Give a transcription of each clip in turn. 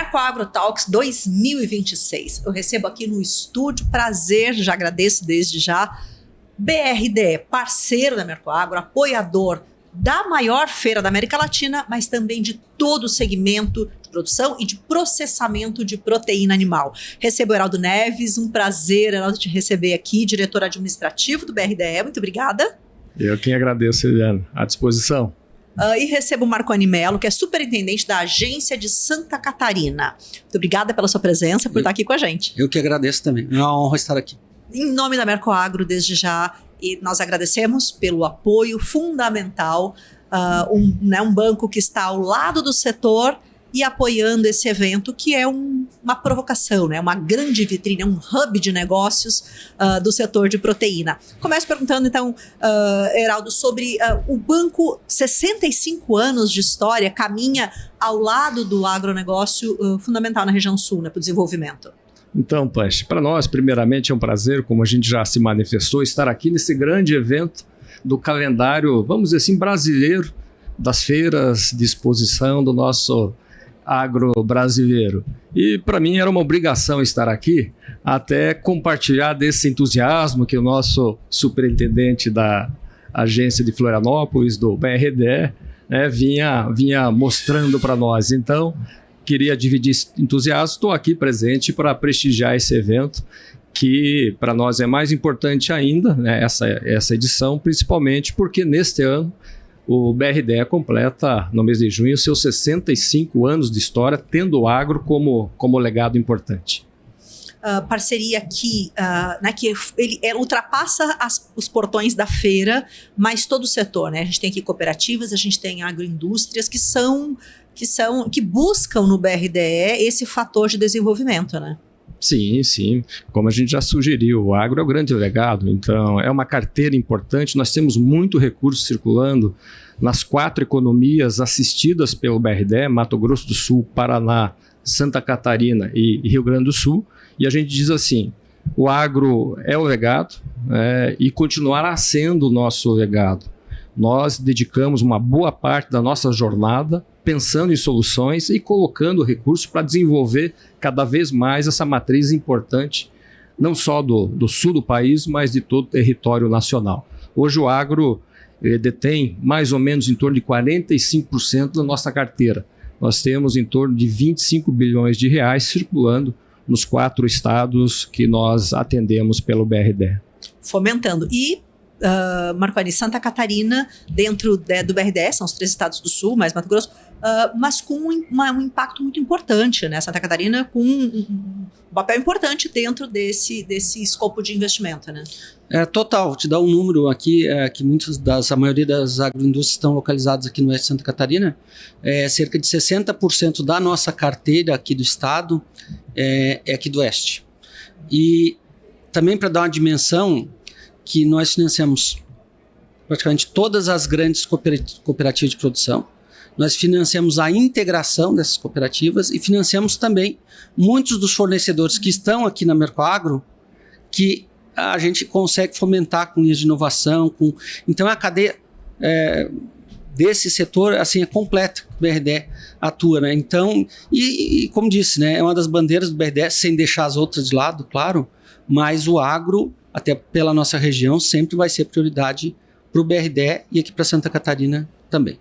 Mercoagro Talks 2026. Eu recebo aqui no estúdio, prazer, já agradeço desde já, BRDE, parceiro da Mercoagro, apoiador da maior feira da América Latina, mas também de todo o segmento de produção e de processamento de proteína animal. Recebo o Heraldo Neves, um prazer, Heraldo, te receber aqui, diretor administrativo do BRDE, muito obrigada. Eu quem agradeço, Eliane, à disposição. E recebo o Marconi Mello, que é superintendente da Agência de Santa Catarina. Muito obrigada pela sua presença, por estar aqui com a gente. Eu que agradeço também, é uma honra estar aqui. Em nome da Mercoagro, desde já, e nós agradecemos pelo apoio fundamental, um banco que está ao lado do setor e apoiando esse evento, que é uma provocação, né? Uma grande vitrine, um hub de negócios do setor de proteína. Começo perguntando, então, Heraldo, sobre o banco, 65 anos de história, caminha ao lado do agronegócio fundamental na região sul, né, para o desenvolvimento. Então, Pancho, para nós, primeiramente, é um prazer, como a gente já se manifestou, estar aqui nesse grande evento do calendário, vamos dizer assim, brasileiro, das feiras de exposição do nosso agro brasileiro. E para mim era uma obrigação estar aqui, até compartilhar desse entusiasmo que o nosso superintendente da agência de Florianópolis, do BRDE, né, vinha mostrando para nós. Então, queria dividir esse entusiasmo, estou aqui presente para prestigiar esse evento, que para nós é mais importante ainda, né, essa edição, principalmente porque neste ano o BRDE completa, no mês de junho, seus 65 anos de história, tendo o agro como legado importante. Parceria que ele ultrapassa os portões da feira, mas todo o setor, né? A gente tem aqui cooperativas, a gente tem agroindústrias que buscam no BRDE esse fator de desenvolvimento, né? Sim, sim. Como a gente já sugeriu, o agro é o grande legado, então é uma carteira importante. Nós temos muito recurso circulando nas 4 economias assistidas pelo BRDE, Mato Grosso do Sul, Paraná, Santa Catarina e Rio Grande do Sul, e a gente diz assim, o agro é o legado, e continuará sendo o nosso legado. Nós dedicamos uma boa parte da nossa jornada pensando em soluções e colocando recursos para desenvolver cada vez mais essa matriz importante, não só do sul do país, mas de todo o território nacional. Hoje o agro detém mais ou menos em torno de 45% da nossa carteira. Nós temos em torno de 25 bilhões de reais circulando nos 4 estados que nós atendemos pelo BRDE. Fomentando. E Marconi, Santa Catarina, dentro do BRDE, são os 3 estados do sul, mais Mato Grosso, mas com um impacto muito importante, né? Santa Catarina com um papel importante dentro desse escopo de investimento, né? Total, vou te dar um número aqui, que a maioria das agroindústrias estão localizadas aqui no oeste de Santa Catarina, cerca de 60% da nossa carteira aqui do estado é aqui do oeste. E também para dar uma dimensão, que nós financiamos praticamente todas as grandes cooperativas de produção, nós financiamos a integração dessas cooperativas e financiamos também muitos dos fornecedores que estão aqui na Mercoagro, que a gente consegue fomentar com linhas de inovação. Então a cadeia desse setor assim, é completa, que o BRDE atua, né? Então, e como disse, né, é uma das bandeiras do BRDE, sem deixar as outras de lado, claro, mas o agro, até pela nossa região, sempre vai ser prioridade para o BRDE e aqui para Santa Catarina também.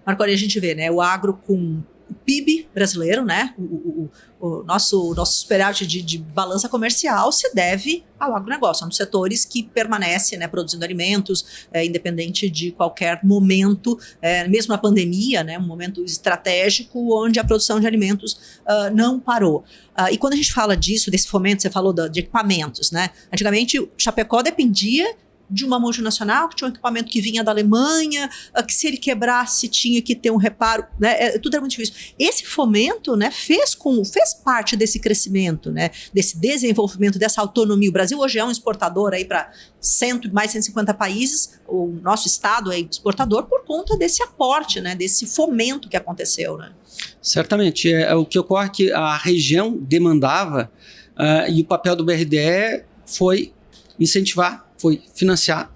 Marconi, a gente vê, né, o agro com o PIB brasileiro, né, o nosso superávit de balança comercial se deve ao agronegócio, são setores que permanecem, né, produzindo alimentos, independente de qualquer momento, mesmo na pandemia, né, um momento estratégico onde a produção de alimentos não parou. E quando a gente fala disso, desse fomento, você falou de equipamentos, né, antigamente Chapecó dependia de uma multinacional que tinha um equipamento que vinha da Alemanha, que se ele quebrasse tinha que ter um reparo, né? Tudo era muito difícil. Esse fomento, né, fez parte desse crescimento, né, desse desenvolvimento, dessa autonomia. O Brasil hoje é um exportador aí para mais de 150 países, o nosso estado é exportador por conta desse aporte, né, desse fomento que aconteceu, né? Certamente, o que ocorre é que a região demandava e o papel do BRDE foi incentivar, foi financiar,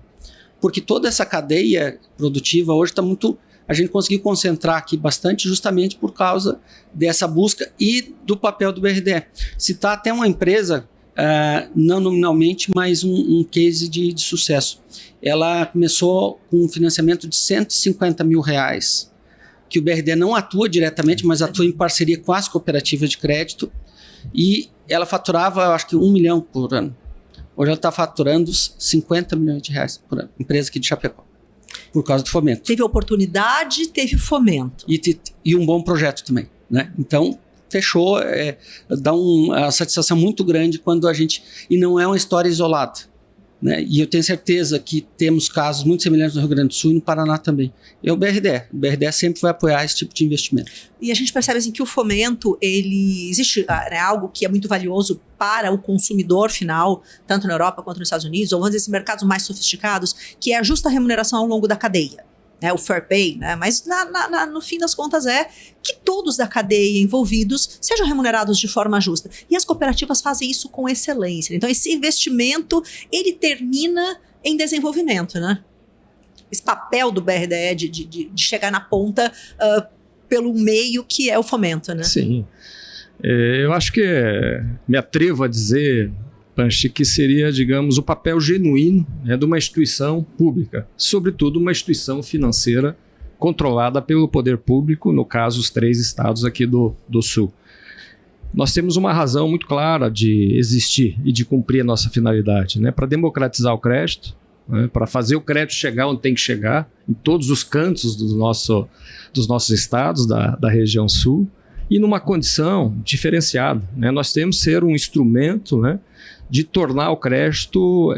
porque toda essa cadeia produtiva hoje está muito a gente conseguiu concentrar aqui bastante justamente por causa dessa busca e do papel do BRDE. Citar até uma empresa, não nominalmente, mas um case de sucesso. Ela começou com um financiamento de R$150 mil, que o BRDE não atua diretamente, mas atua em parceria com as cooperativas de crédito, e ela faturava, eu acho que 1 milhão por ano. Hoje ela está faturando 50 milhões de reais por ano, empresa aqui de Chapecó, por causa do fomento. Teve oportunidade, teve fomento. E um bom projeto também, né? Então, fechou, dá uma satisfação muito grande quando a gente... E não é uma história isolada, né? E eu tenho certeza que temos casos muito semelhantes no Rio Grande do Sul e no Paraná também. É o BRDE. O BRDE sempre vai apoiar esse tipo de investimento. E a gente percebe assim, que o fomento, ele existe, né, algo que é muito valioso para o consumidor final, tanto na Europa quanto nos Estados Unidos, ou vamos dizer, esses mercados mais sofisticados, que é a justa remuneração ao longo da cadeia. Né, o fair pay, né, mas no fim das contas é que todos da cadeia envolvidos sejam remunerados de forma justa. E as cooperativas fazem isso com excelência. Então esse investimento, ele termina em desenvolvimento, né? Esse papel do BRDE de chegar na ponta pelo meio que é o fomento, né? Sim. Eu acho que me atrevo a dizer, Panchi, que seria, digamos, o papel genuíno, né, de uma instituição pública, sobretudo uma instituição financeira controlada pelo poder público, no caso, os 3 estados aqui do Sul. Nós temos uma razão muito clara de existir e de cumprir a nossa finalidade, né, para democratizar o crédito, né, para fazer o crédito chegar onde tem que chegar, em todos os cantos dos nossos estados, da região Sul, e numa condição diferenciada, né. Nós temos que ser um instrumento, né, de tornar o crédito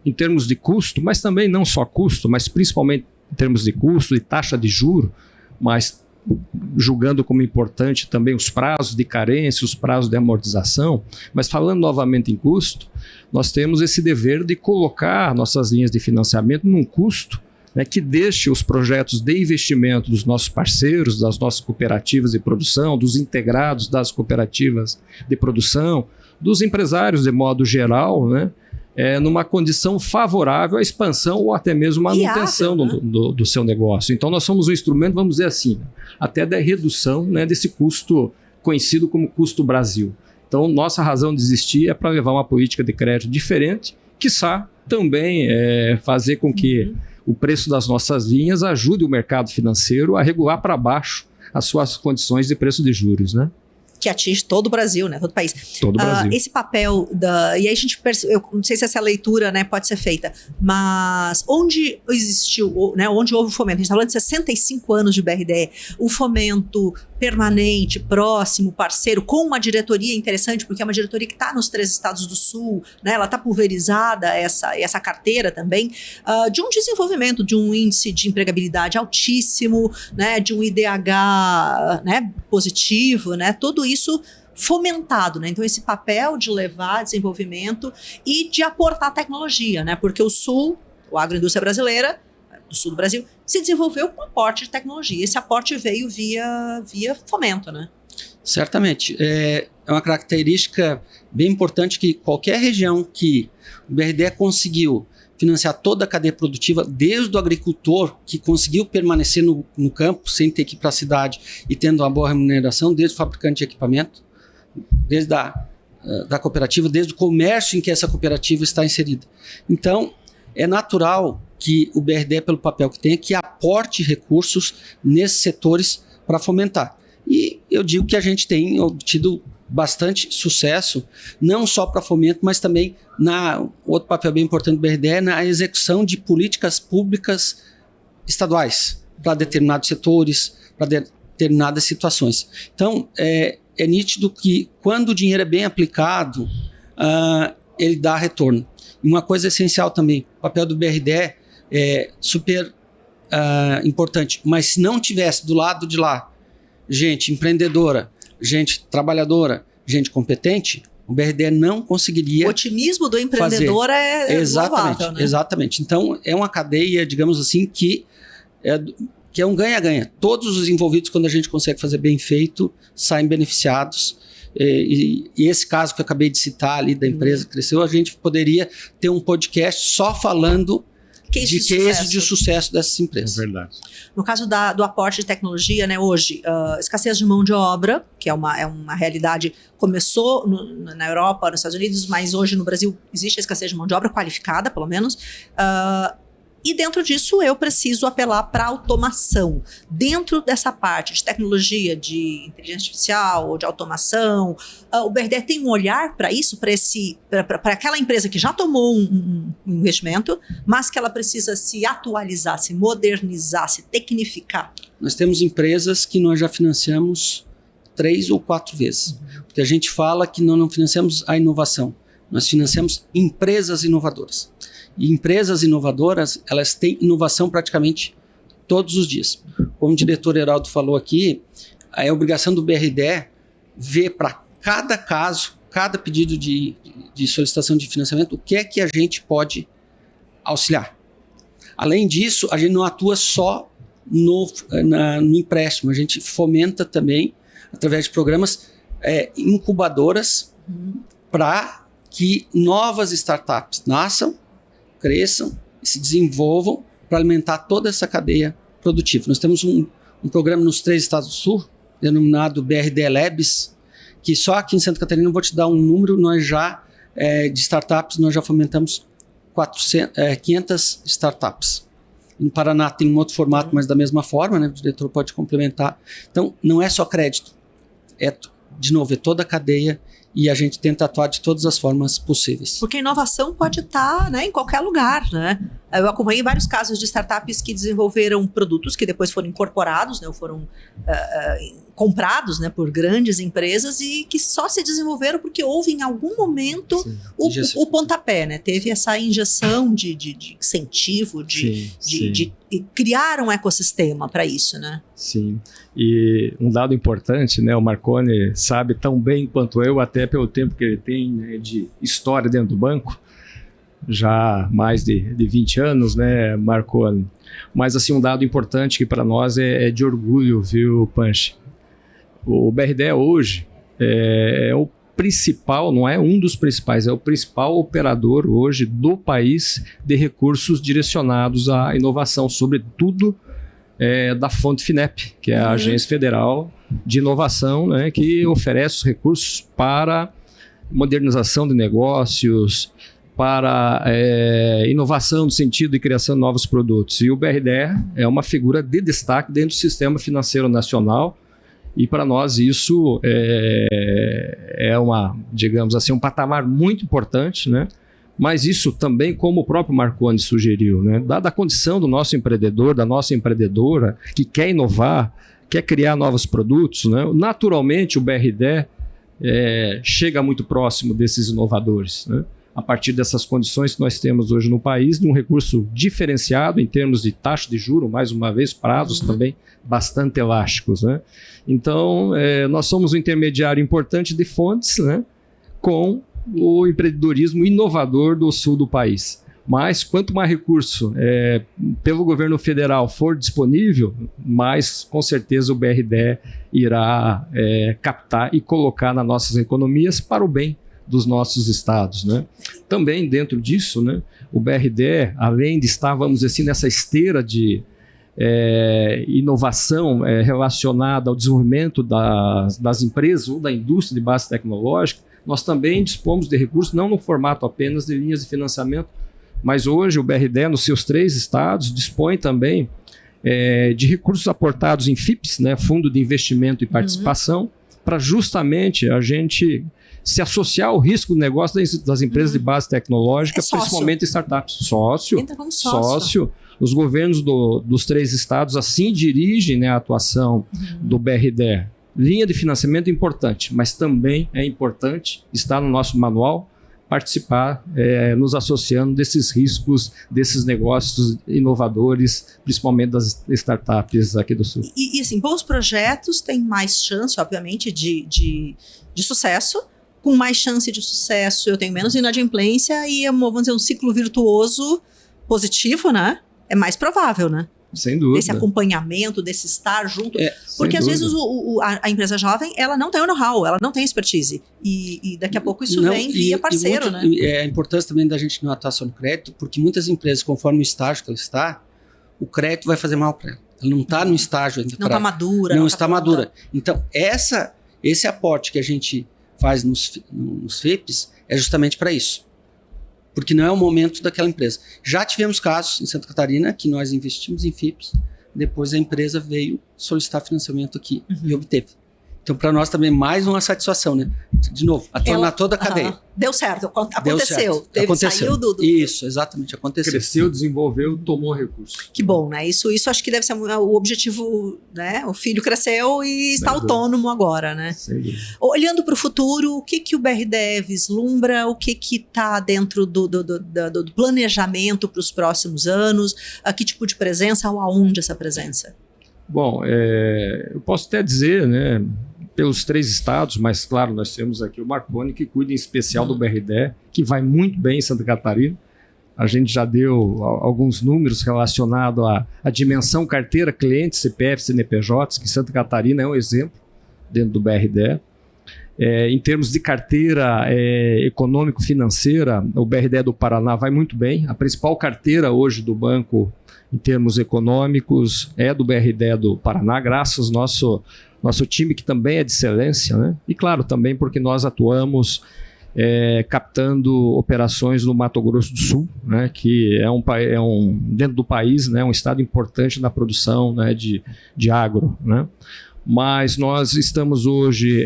em termos de custo, mas também não só custo, mas principalmente em termos de custo e taxa de juro, mas julgando como importante também os prazos de carência, os prazos de amortização. Mas falando novamente em custo, nós temos esse dever de colocar nossas linhas de financiamento num custo, né, que deixe os projetos de investimento dos nossos parceiros, das nossas cooperativas de produção, dos integrados das cooperativas de produção, dos empresários de modo geral, né, numa condição favorável à expansão ou até mesmo manutenção do seu negócio. Então nós somos um instrumento, vamos dizer assim, até da redução, né, desse custo conhecido como custo Brasil. Então nossa razão de existir é para levar uma política de crédito diferente, quiçá também fazer com que o preço das nossas linhas ajude o mercado financeiro a regular para baixo as suas condições de preço de juros, né? Que atinge todo o Brasil, né? Todo o país. Todo o Brasil. Esse papel e aí a gente eu não sei se essa leitura, né, pode ser feita, mas onde existiu, né, onde houve o fomento, a gente está falando de 65 anos de BRDE, o fomento permanente, próximo, parceiro, com uma diretoria interessante, porque é uma diretoria que está nos 3 estados do Sul, né, ela está pulverizada, essa carteira também, de um desenvolvimento, de um índice de empregabilidade altíssimo, né, de um IDH, né, positivo, né, tudo isso fomentado, né? Então esse papel de levar desenvolvimento e de aportar tecnologia, né? Porque o Sul, a agroindústria brasileira, do Sul do Brasil, se desenvolveu com aporte de tecnologia. Esse aporte veio via fomento, né? Certamente. É uma característica bem importante que qualquer região que o BRDE conseguiu financiar toda a cadeia produtiva, desde o agricultor que conseguiu permanecer no campo sem ter que ir para a cidade e tendo uma boa remuneração, desde o fabricante de equipamento, desde da cooperativa, desde o comércio em que essa cooperativa está inserida. Então, é natural que o BRDE, pelo papel que tem, que aporte recursos nesses setores para fomentar. E eu digo que a gente tem obtido bastante sucesso, não só para fomento, mas também outro papel bem importante do BRDE, na execução de políticas públicas estaduais para determinados setores, para determinadas situações. Então, é nítido que quando o dinheiro é bem aplicado, ele dá retorno. E uma coisa essencial também, o papel do BRDE é super importante, mas se não tivesse do lado de lá gente empreendedora, gente trabalhadora, gente competente, o BRDE não conseguiria. O otimismo do empreendedor é louvável, né? Exatamente. Então, é uma cadeia, digamos assim, que é um ganha-ganha. Todos os envolvidos, quando a gente consegue fazer bem feito, saem beneficiados. E esse caso que eu acabei de citar ali da empresa que cresceu, a gente poderia ter um podcast só falando case de sucesso dessas empresas. É verdade. No caso do aporte de tecnologia, né, hoje, escassez de mão de obra, que é uma realidade, começou na Europa, nos Estados Unidos, mas hoje no Brasil existe a escassez de mão de obra qualificada, pelo menos. E dentro disso eu preciso apelar para automação. Dentro dessa parte de tecnologia, de inteligência artificial ou de automação, o BRDE tem um olhar para isso, para aquela empresa que já tomou um investimento, mas que ela precisa se atualizar, se modernizar, se tecnificar. Nós temos empresas que nós já financiamos 3 ou 4 vezes. Porque a gente fala que nós não financiamos a inovação, nós financiamos empresas inovadoras. E empresas inovadoras, elas têm inovação praticamente todos os dias. Como o diretor Heraldo falou aqui, é a obrigação do BRDE ver para cada caso, cada pedido de solicitação de financiamento, o que é que a gente pode auxiliar. Além disso, a gente não atua só no empréstimo, a gente fomenta também, através de programas, incubadoras para que novas startups nasçam, cresçam e se desenvolvam para alimentar toda essa cadeia produtiva. Nós temos um programa nos 3 estados do Sul, denominado BRDE Labs, que só aqui em Santa Catarina, eu vou te dar um número, nós já, de startups, nós já fomentamos 500 startups. No Paraná tem um outro formato, mas da mesma forma, né? O diretor pode complementar. Então, não é só crédito, de novo, é toda a cadeia e a gente tenta atuar de todas as formas possíveis. Porque a inovação pode estar, né, em qualquer lugar, né? Eu acompanhei vários casos de startups que desenvolveram produtos que depois foram incorporados, né, ou foram comprados, né, por grandes empresas e que só se desenvolveram porque houve em algum momento o pontapé, né? Teve essa injeção de incentivo, de criar um ecossistema para isso, né? Sim, e um dado importante, né, o Marconi sabe tão bem quanto eu, até pelo tempo que ele tem, né, de história dentro do banco, já mais de 20 anos, né, Marconi. Mas assim, um dado importante que para nós é de orgulho, viu, Panchi? O BRDE hoje é o principal, não é um dos principais, é o principal operador hoje do país de recursos direcionados à inovação, sobretudo da fonte FINEP, que é a Agência Federal de Inovação, né, que oferece os recursos para modernização de negócios, para inovação no sentido de criação de novos produtos. E o BRDE é uma figura de destaque dentro do sistema financeiro nacional. E para nós isso digamos assim, um patamar muito importante, né? Mas isso também, como o próprio Marconi sugeriu, né? Dada a condição do nosso empreendedor, da nossa empreendedora, que quer inovar, quer criar novos produtos, né? Naturalmente o BRDE chega muito próximo desses inovadores, né? A partir dessas condições que nós temos hoje no país, de um recurso diferenciado em termos de taxa de juros, mais uma vez, prazos também bastante elásticos, né? Então, nós somos um intermediário importante de fontes, né, com o empreendedorismo inovador do sul do país. Mas, quanto mais recurso pelo governo federal for disponível, mais, com certeza, o BRDE irá captar e colocar nas nossas economias para o bem dos nossos estados, né? Também, dentro disso, né, o BRDE, além de estar, vamos dizer assim, nessa esteira de inovação relacionada ao desenvolvimento das empresas ou da indústria de base tecnológica, nós também dispomos de recursos, não no formato apenas de linhas de financiamento, mas hoje o BRDE, nos seus 3 estados, dispõe também de recursos aportados em FIPs, né, Fundo de Investimento e Participação, para justamente a gente se associar ao risco do negócio das empresas de base tecnológica, principalmente startups. Sócio. Entra como sócio. Os governos dos 3 estados assim dirigem, né, a atuação do BRDE. Linha de financiamento é importante, mas também é importante, está no nosso manual, participar, nos associando desses riscos, desses negócios inovadores, principalmente das startups aqui do Sul. E assim, bons projetos têm mais chance, obviamente, de sucesso. Com mais chance de sucesso, eu tenho menos inadimplência e, vamos dizer, um ciclo virtuoso positivo, né? É mais provável, né? Sem dúvida. Desse acompanhamento, desse estar junto. Porque sem às dúvida. vezes a empresa jovem, ela não tem o know-how, ela não tem expertise. E daqui a pouco isso vem via parceiro, né? É a importância também da gente não atuar só no crédito, porque muitas empresas, conforme o estágio que ela está, o crédito vai fazer mal para ela. Ela não está no estágio ainda. Não está madura. Não está madura. Então, esse aporte que a gente faz nos FIPs é justamente para isso. Porque não é o momento daquela empresa. Já tivemos casos em Santa Catarina que nós investimos em FIPs, depois a empresa veio solicitar financiamento aqui e obteve. Então, para nós também mais uma satisfação, né? De novo, atuando na toda a cadeia. Deu certo, aconteceu. Deu certo. Aconteceu. Saiu do... Isso, exatamente, aconteceu. Cresceu, desenvolveu, tomou recurso. Que bom, né? Isso acho que deve ser o objetivo, né? O filho cresceu e está autônomo agora, né? Sem dúvida. Olhando para o futuro, o que o BRDE vislumbra? O que está dentro do planejamento para os próximos anos? Que tipo de presença ou aonde essa presença? Bom, eu posso até dizer, né? Pelos 3 estados, mas claro, nós temos aqui o Marconi, que cuida em especial do BRDE, que vai muito bem em Santa Catarina. A gente já deu alguns números relacionados à dimensão carteira, clientes, CPF, CNPJs, que Santa Catarina é um exemplo dentro do BRDE. Em termos de carteira econômico-financeira, o BRDE do Paraná vai muito bem. A principal carteira hoje do banco, em termos econômicos, é do BRDE do Paraná, graças ao nosso time, que também é de excelência, né? E claro, também porque nós atuamos captando operações no Mato Grosso do Sul, né? Que é dentro do país, né? Um estado importante na produção, né? de agro, né? Mas nós estamos hoje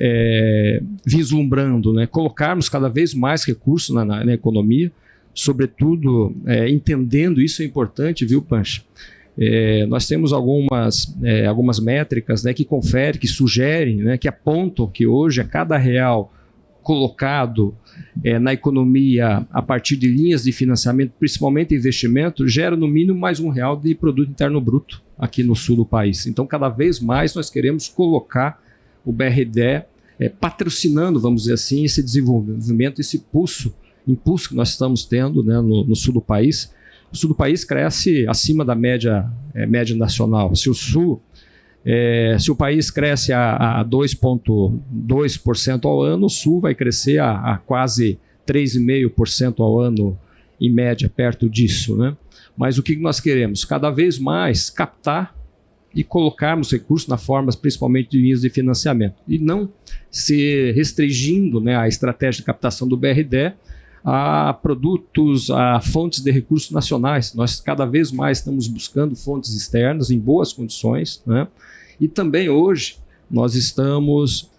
vislumbrando, né? Colocarmos cada vez mais recursos na economia, sobretudo entendendo, isso é importante, viu, Pancho? Nós temos algumas métricas, né, que conferem, que sugerem, né, que apontam que hoje a cada real colocado na economia a partir de linhas de financiamento, principalmente investimento, gera no mínimo mais R$1 de produto interno bruto aqui no sul do país. Então, cada vez mais nós queremos colocar o BRDE patrocinando, vamos dizer assim, esse desenvolvimento, esse impulso que nós estamos tendo, né, no sul do país. O sul do país cresce acima da média nacional. Se o país cresce a 2,2% ao ano, o sul vai crescer a quase 3,5% ao ano, em média, perto disso, né? Mas o que nós queremos? Cada vez mais captar e colocarmos recursos na forma, principalmente de linhas de financiamento. E não se restringindo, né, a estratégia de captação do BRDE a produtos, a fontes de recursos nacionais. Nós cada vez mais estamos buscando fontes externas em boas condições, né? E também hoje nós estamos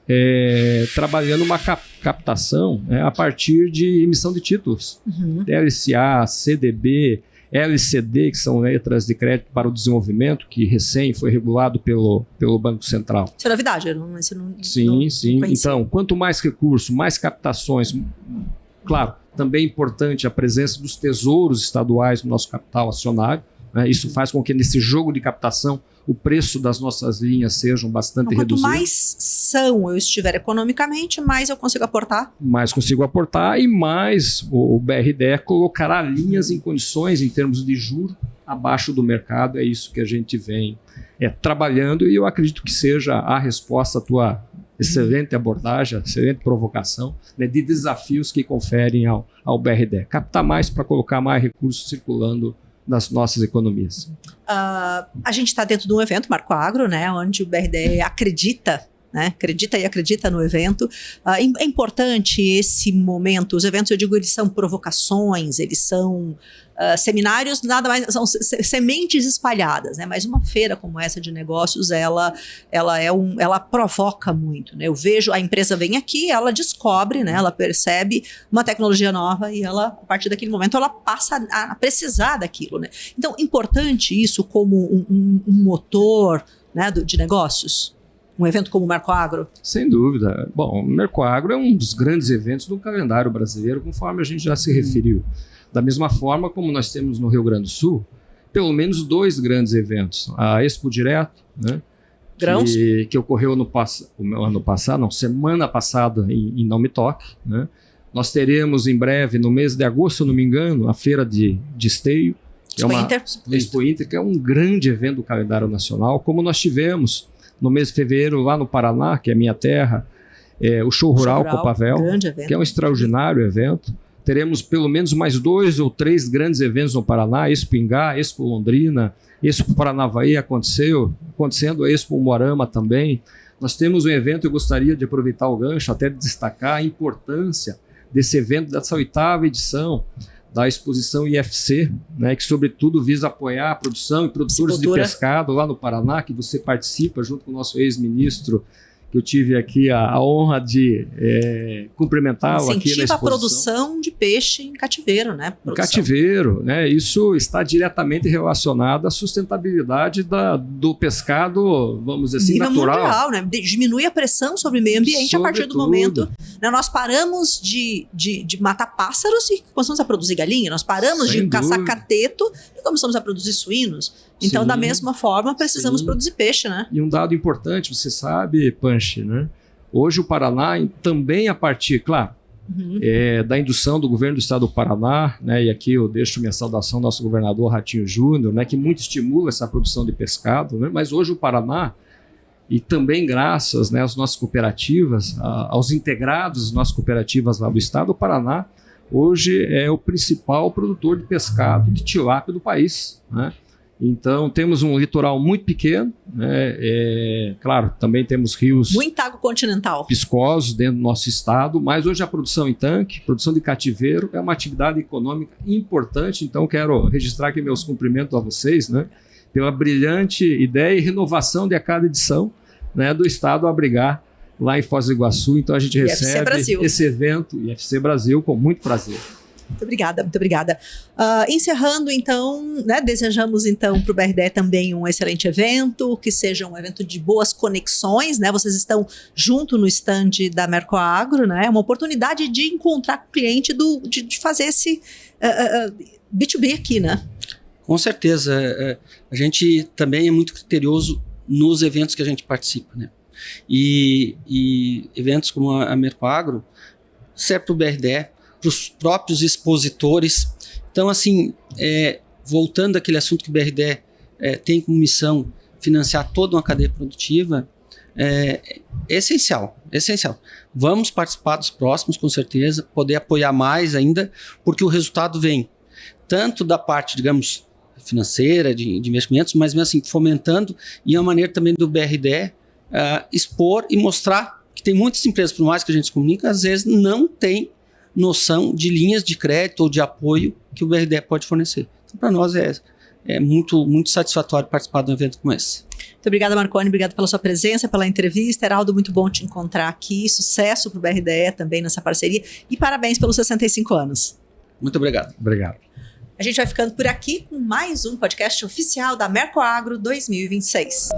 trabalhando uma captação a partir de emissão de títulos. LCA, CDB, LCD, que são letras de crédito para o desenvolvimento, que recém foi regulado pelo Banco Central. Isso é novidade, sim. Então, quanto mais recurso, mais captações, claro, também é importante a presença dos tesouros estaduais no nosso capital acionário, né? Isso faz com que nesse jogo de captação o preço das nossas linhas sejam bastante reduzidos. Quanto mais são eu estiver economicamente, mais eu consigo aportar. Mais consigo aportar e mais o BRDE colocará linhas em condições, em termos de juros, abaixo do mercado. É isso que a gente vem trabalhando e eu acredito que seja a resposta à tua excelente abordagem, excelente provocação, né, de desafios que conferem ao BRDE. Captar mais para colocar mais recursos circulando nas nossas economias. A gente está dentro de um evento, Marco Agro, né, onde o BRDE acredita, né, acredita no evento. É importante esse momento. Os eventos, eu digo, eles são provocações, eles são seminários, nada mais, são sementes espalhadas, né? Mas uma feira como essa de negócios, ela provoca muito, né? Eu vejo, a empresa vem aqui, ela descobre, né? Ela percebe uma tecnologia nova e ela, a partir daquele momento, ela passa a precisar daquilo, né? Então, importante isso como um motor, né, de negócios? Um evento como o Marco Agro? Sem dúvida. Bom, o Marco Agro é um dos grandes eventos do calendário brasileiro, conforme a gente já se referiu. Da mesma forma como nós temos no Rio Grande do Sul, pelo menos 2 grandes eventos. A Expo Direto, né, que ocorreu semana passada em Não Me Toque, né. Nós teremos em breve, no mês de agosto, se eu não me engano, a feira de esteio, Expo Inter. Expo Inter, que é um grande evento do calendário nacional, como nós tivemos no mês de fevereiro lá no Paraná, que é a minha terra, o Show Rural Copavel, que é um extraordinário evento. Teremos pelo menos mais 2 ou 3 grandes eventos no Paraná, Expo Ingá, Expo Londrina, Expo Paranavaí acontecendo, a Expo Moarama também. Nós temos um evento, eu gostaria de aproveitar o gancho, até de destacar a importância desse evento, dessa 8ª edição da exposição IFC, né, que sobretudo visa apoiar a produção e produtores de pescado lá no Paraná, que você participa junto com o nosso ex-ministro, que eu tive aqui a honra de cumprimentá-lo aqui na exposição. Incentiva a produção de peixe em cativeiro, né? Em cativeiro, né? Isso está diretamente relacionado à sustentabilidade do pescado, vamos dizer assim, natural. Mundial, né? Diminui a pressão sobre o meio ambiente a partir do momento. Né? Nós paramos de matar pássaros e começamos a produzir galinha. Nós paramos de caçar cateto e começamos a produzir suínos. Então, da mesma forma, precisamos produzir peixe, né? E um dado importante, você sabe, Panchi, né? Hoje o Paraná, também a partir, claro, da indução do governo do estado do Paraná, né? E aqui eu deixo minha saudação ao nosso governador Ratinho Júnior, né? Que muito estimula essa produção de pescado, né? Mas hoje o Paraná, e também graças, né, às nossas cooperativas, aos integrados das nossas cooperativas lá do estado do Paraná, hoje é o principal produtor de pescado de tilápia do país, né? Então, temos um litoral muito pequeno, né? Claro, também temos rios... Muita água continental. ...viscosos dentro do nosso estado, mas hoje a produção em tanque, produção de cativeiro, é uma atividade econômica importante. Então, quero registrar aqui meus cumprimentos a vocês, né? Pela brilhante ideia e renovação de a cada edição, né, do estado abrigar lá em Foz do Iguaçu. Então, a gente recebe esse evento, IFC Brasil, com muito prazer. Muito obrigada, muito obrigada. Encerrando, então, né, desejamos, então, para o BRDE também um excelente evento, que seja um evento de boas conexões, né? Vocês estão junto no stand da Mercoagro, né? É uma oportunidade de encontrar com o cliente, de fazer esse B2B aqui, né? Com certeza. A gente também é muito criterioso nos eventos que a gente participa, né? E eventos como a Mercoagro serve para o BRDE, para os próprios expositores. Então, assim, voltando àquele assunto que o BRDE tem como missão financiar toda uma cadeia produtiva, é essencial, essencial. Vamos participar dos próximos, com certeza, poder apoiar mais ainda, porque o resultado vem tanto da parte, digamos, financeira, de investimentos, mas mesmo assim, fomentando, e a maneira também do BRDE expor e mostrar que tem muitas empresas, por mais que a gente se comunica, às vezes não tem noção de linhas de crédito ou de apoio que o BRDE pode fornecer. Então, para nós é muito, muito satisfatório participar de um evento como esse. Muito obrigada, Marconi. Obrigada pela sua presença, pela entrevista. Heraldo, muito bom te encontrar aqui. Sucesso para o BRDE também nessa parceria. E parabéns pelos 65 anos. Muito obrigado. Obrigado. A gente vai ficando por aqui com mais um podcast oficial da Mercoagro 2026.